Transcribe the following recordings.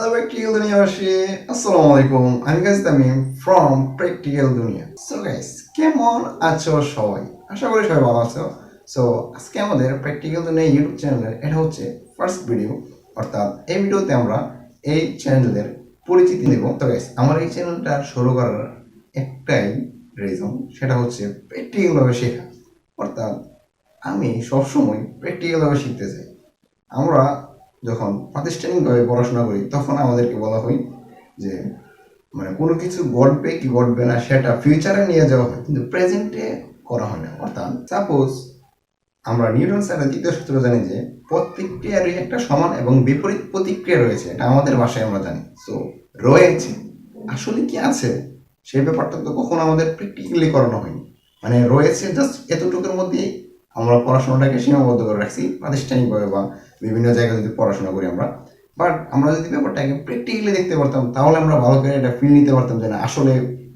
Hello Practical Duniyabashi, আসসালামু আলাইকুম। আমি guys Tamim from Practical Dunia. So guys, কেমন আছো সবাই? আশা করি সবাই ভালো আছো। সো আজকে আমাদের Practical Dunia ইউটিউব চ্যানেলের এটা হচ্ছে ফার্স্ট ভিডিও, অর্থাৎ এই ভিডিওতে আমরা এই চ্যানেলের পরিচিতি দেব। তো গাইস, আমার এই চ্যানেলটা শুরু করার একটাই রিজন, সেটা হচ্ছে প্র্যাকটিক্যাল ভাবে শেখা। অর্থাৎ আমি সবসময় প্র্যাকটিক্যাল ভাবে শিখতে চাই। আমরা যখন প্রাতিষ্ঠানিকভাবে পড়াশোনা করি তখন আমাদেরকে বলা হয় যে কোনো কিছু ঘটবে কি ঘটবে না সেটা ফিউচারে নিয়ে যাওয়া হয়, কিন্তু প্রেজেন্টে করা হয় না। অর্থাৎ সাপোজ আমরা নিউটন স্যারের দ্বিতীয় সূত্র জানি যে প্রতিক্রিয়ারই একটা সমান এবং বিপরীত প্রতিক্রিয়া রয়েছে, এটা আমাদের ভাষায় আমরা জানি। সো রয়েছে, আসলে কি আছে সেই ব্যাপারটা তো কখনো আমাদের প্র্যাকটিক্যালি করানো হয়নি। রয়েছে জাস্ট এতটুকুর মধ্যেই আমরা পড়াশোনাটাকে সীমাবদ্ধ করে রাখছি প্রাতিষ্ঠানিকভাবে বা বিভিন্ন জায়গায় যদি পড়াশোনা করি আমরা। বাট আমরা যদি ব্যাপারটাকে প্র্যাকটিক্যালি দেখতে পারতাম তাহলে আমরা ভালো করে এটা ফিল নিতে পারতাম যে না আসলে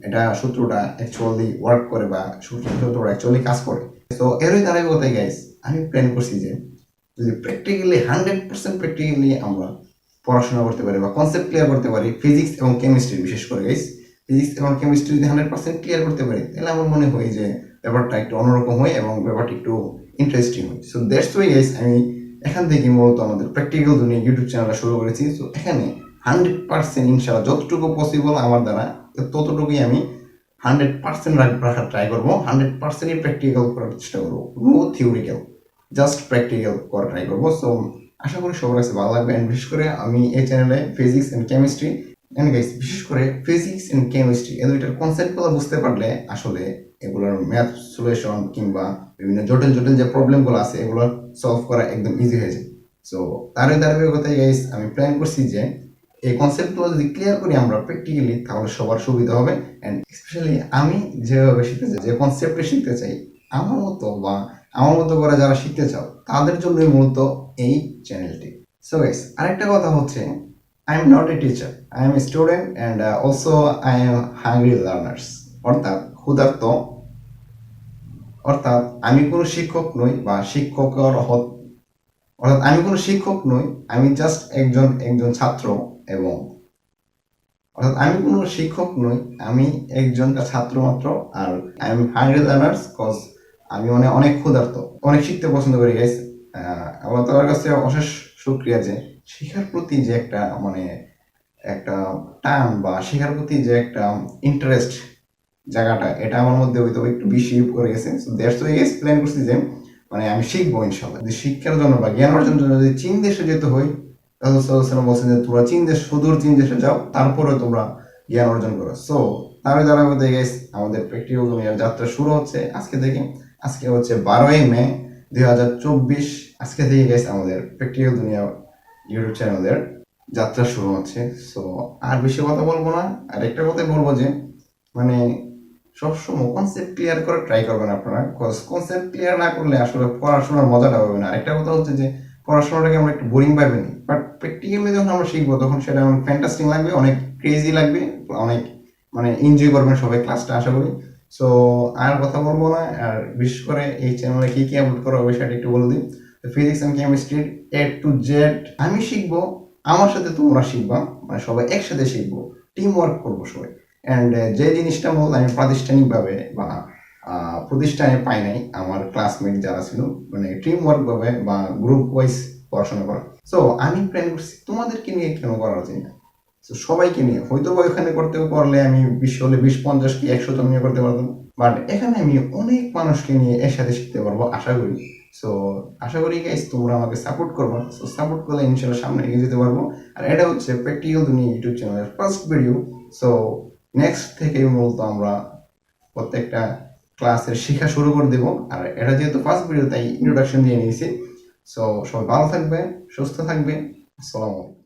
এটা সূত্রটা অ্যাকচুয়ালি ওয়ার্ক করে বা সূত্রটা অ্যাকচুয়ালি কাজ করে। তো এরই ধারাবাহিকতায় গাইস আমি প্ল্যান করছি যে যদি প্র্যাকটিক্যালি 100% প্র্যাকটিক্যালি আমরা পড়াশোনা করতে পারি বা কনসেপ্ট ক্লিয়ার করতে পারি ফিজিক্স এবং কেমিস্ট্রি, বিশেষ করে গাইস ফিজিক্স এবং কেমিস্ট্রি যদি 100% ক্লিয়ার করতে পারি তাহলে আমার মনে হয় যে ব্যাপারটা একটু অন্যরকম হয় এবং ব্যাপারটা একটু ইন্টারেস্টিং হয়। সো দ্যাটস ওয়াই গাইস আমি এখান থেকে মূলত আমাদের প্র্যাকটিক্যাল দুনিয়া ইউটিউব চ্যানেলটা শুরু করেছি। সো এখানে 100% ইনশাআল্লাহ যতটুকু পসিবল আমার দ্বারা ততটুকুই আমি 100% রাখার ট্রাই করবো। 100%ই প্র্যাকটিক্যাল করার চেষ্টা করবো, নো থিওরিক্যাল, জাস্ট প্র্যাকটিক্যাল করার ট্রাই করবো। সো আশা করি সবার কাছে ভালো লাগবে। অ্যান্ড বিশেষ করে আমি এই চ্যানেলে physics and chemistry and guys বিশেষ করে ফিজিক্স অ্যান্ড কেমিস্ট্রি এই দুইটার কনসেপ্টগুলো বুঝতে পারলে আসলে এগুলোর ম্যাথ সলিউশন কিংবা বিভিন্ন জটিল জটিল যে প্রবলেমগুলো আছে এগুলো সলভ করা একদম ইজি হয়ে যায়। সো তারই ধারাবাহিকতায় গাইস আমি প্ল্যান করছি যে এই কনসেপ্টগুলো যদি ক্লিয়ার করি আমরা প্র্যাকটিক্যালি তাহলে সবার সুবিধা হবে। অ্যান্ড স্পেশালি আমি যেভাবে শিখতে চাই, যে কনসেপ্টে শিখতে চাই, আমার মতো বা আমার মতো করে যারা শিখতে চাও তাদের জন্যই মূলত এই চ্যানেলটি। সো গাইস আরেকটা কথা হচ্ছে, I am not a teacher, I M a student and also I am hungry learners. অর্থাৎ ক্ষুধার্ত, অর্থাৎ আমি কোনো শিক্ষক নই বা অর্থাৎ আমি কোনো শিক্ষক নই, আমি জাস্ট একজন একজন ছাত্র। এবং অর্থাৎ আমি কোনো শিক্ষক নই, আমি একজন ছাত্র মাত্র। আর I am hungry learners cause আমি অনেক ক্ষুধার্ত, অনেক শিখতে পছন্দ করি গাইস। আল্লাহ তাআলার কাছে অশেষ শুকরিয়া যে শেখার প্রতি যে একটা একটা টান বা শেখার প্রতি যে একটা ইন্টারেস্ট জায়গাটা এটা আমার মধ্যে হয়তো একটু বেশি করে গেছে। সো দ্যাটস ওয়াই এক্সপ্লেন করছি যে আমি শিখবো ইনশাল্লাহ। যদি শিক্ষার জন্য বা জ্ঞান অর্জনের জন্য যদি চীন দেশে যেতে হয় তাহলে সাল্লাল্লাহু বলছেন যে তোমরা সুদূর চীন দেশে যাও, তারপরে তোমরা জ্ঞান অর্জন করো। সো তার দ্বারা বলতে গাইস আমাদের প্র্যাকটিক্যাল দুনিয়ার যাত্রা শুরু হচ্ছে আজকে থেকে। আজকে হচ্ছে 12ই মে 2024। আজকে থেকে গাইস আমাদের প্র্যাকটিক্যাল দুনিয়া ইউটিউব চ্যানেলের যাত্রা শুরু হচ্ছে। সো আর বেশি কথা বলবো না, আর একটা কথাই বলবো যে সবসময় কনসেপ্ট ক্লিয়ার করে ট্রাই করবেন আপনারা, কনসেপ্ট ক্লিয়ার না করলে আসলে পড়াশোনার মজাটা হবে না। আরেকটা কথা হচ্ছে যে পড়াশোনাটাকে আমরা একটু বোরিং পাইবেন, বাট প্র্যাকটিক্যালি যখন আমরা শিখবো তখন সেটা অনেক ফ্যান্টাস্টিং লাগবে, অনেক ক্রেজি লাগবে, অনেক এনজয় করবেন সবাই ক্লাসটা আশা করি। সো আর কথা বলবো না, আর বিশেষ করে এই চ্যানেলে কি কি আপলোড করা হবে সেটা একটু বলে দিই। ফিজিক্স অ্যান্ড কেমিস্ট্রির A to Z আমি শিখবো, আমার সাথে তোমরা শিখবা, সবাই একসাথে শিখবো, টিম ওয়ার্ক করবো সবাই। অ্যান্ড যে জিনিসটা মূলত আমি প্রাতিষ্ঠানিকভাবে বা প্রতিষ্ঠানে পাই নাই, আমার ক্লাসমেট যারা ছিল টিম ওয়ার্ক ভাবে বা গ্রুপ ওয়াইজ পড়াশোনা করা। সো আমি প্ল্যান করছি তোমাদেরকে নিয়ে কেন করা যায় না। তো সবাইকে নিয়ে হয়তো বা ওইখানে করতেও পারলে আমি 20 হলে 20, 50 কি 100 জন নিয়ে করতে পারতাম, বাট এখানে আমি অনেক মানুষকে নিয়ে একসাথে শিখতে পারবো আশা করি। সো আশা করি গাইস তোমরা আমাকে সাপোর্ট করবা। সো সাপোর্ট করলে ইনশাআল্লাহ সামনে এগিয়ে যেতে পারবো। আর এটা হচ্ছে প্র্যাকটিক্যাল দুনিয়া ইউটিউব চ্যানেলের ফার্স্ট ভিডিও। সো নেক্সট থেকে মূলত আমরা প্রত্যেকটা ক্লাসের শিক্ষা শুরু করে দেবো। আর এটা যেহেতু ফার্স্ট ভিডিও তাই ইন্ট্রোডাকশন দিয়ে নিয়েছি। সো সবাই ভালো থাকবে, সুস্থ থাকবে। আসসালামু আলাইকুম।